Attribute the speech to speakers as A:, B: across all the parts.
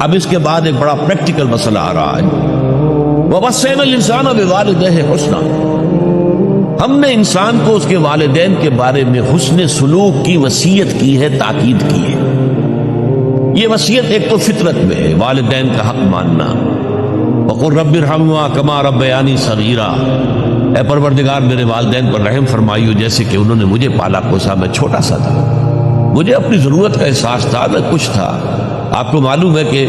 A: اب اس کے بعد ایک بڑا پریکٹیکل مسئلہ آ رہا ہے، وَوَصَّيْنَا الْإِنسَانَ بِوَالِدَيْهِ حُسْنًا، ہم نے انسان کو اس کے والدین کے بارے میں حسن سلوک کی وصیت کی ہے، تاکید کی ہے۔ یہ وصیت ایک تو فطرت میں ہے، والدین کا حق ماننا، وَقُلْ رَبِّ ارْحَمْهُمَا كَمَا رَبَّيَانِي صَغِيرًا، اے پروردگار میرے والدین پر رحم فرمائیو جیسے کہ انہوں نے مجھے پالا پوسا، میں چھوٹا سا تھا، مجھے اپنی ضرورت کا احساس تھا، میں کچھ تھا۔ آپ کو معلوم ہے کہ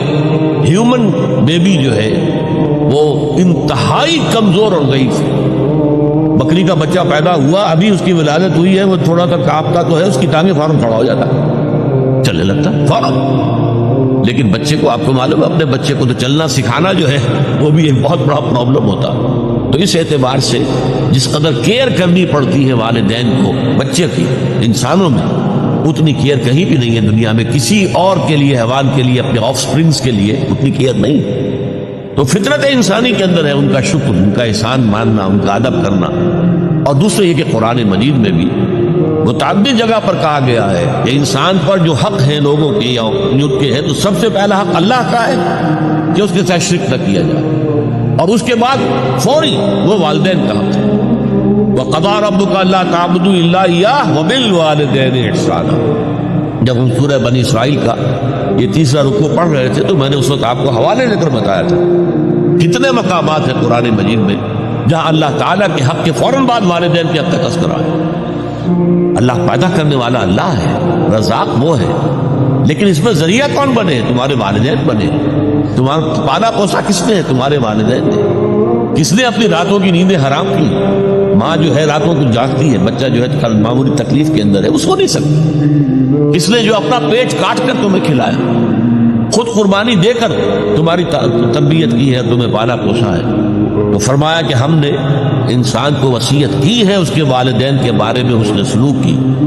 A: ہیومن بیبی جو ہے وہ انتہائی کمزور اور ضعیف ہے۔ بکری کا بچہ پیدا ہوا، ابھی اس کی ولادت ہوئی ہے، وہ تھوڑا سا کانپتا تو ہے، اس کی ٹانگیں فوراً کھڑا ہو جاتا، چلنے لگتا فوراً۔ لیکن بچے کو، آپ کو معلوم ہے، اپنے بچے کو تو چلنا سکھانا جو ہے وہ بھی ایک بہت بڑا پرابلم ہوتا۔ تو اس اعتبار سے جس قدر کیئر کرنی پڑتی ہے والدین کو بچے کی انسانوں میں، اتنی کیئر کہیں بھی نہیں ہے دنیا میں، کسی اور کے لیے، حیوان کے لیے، اپنے آف سپرنگز کے لیے اتنی کیئر نہیں۔ تو فطرت انسانی کے اندر ہے ان کا شکر، ان کا احسان ماننا، ان کا ادب کرنا۔ اور دوسرے یہ کہ قرآن مجید میں بھی متعدد جگہ پر کہا گیا ہے کہ انسان پر جو حق ہیں لوگوں کے یا ان کے ہیں، تو سب سے پہلا حق اللہ کا ہے کہ اس کے ساتھ شرک نہ کیا جائے، اور اس کے بعد فوری وہ والدین کا حق ہے۔ وَقَضَىٰ رَبُّكَ أَلَّا تَعْبُدُوا إِلَّا إِيَّاهُ وَبِالْوَالِدَيْنِ إِحْسَانًا۔ جب ہم سورہ بنی اسرائیل کا یہ تیسرا رکوع پڑھ رہے تھے تو میں نے اس وقت آپ کو حوالے لے کر بتایا تھا کتنے مقامات ہیں قرآن مجید میں جہاں اللہ تعالیٰ کے حق کے فوراً بعد والدین کے حق کا تذکرہ ہے۔ اللہ پیدا کرنے والا اللہ ہے، رزاق وہ ہے، لیکن اس میں ذریعہ کون بنے؟ تمہارے والدین بنے۔ تمہارا پالا پوسا کس نے ہے؟ تمہارے والدین نے۔ کس نے اپنی راتوں کی نیندیں حرام کی؟ ماں جو ہے راتوں کو جاگتی ہے، بچہ جو ہے معمولی تکلیف کے اندر ہے، اس کو نہیں سکتی۔ کس نے جو اپنا پیٹ کاٹ کر تمہیں کھلایا، خود قربانی دے کر تمہاری تربیت کی ہے، تمہیں پالا پوسا ہے؟ تو فرمایا کہ ہم نے انسان کو وصیت کی ہے اس کے والدین کے بارے میں حسن سلوک کی۔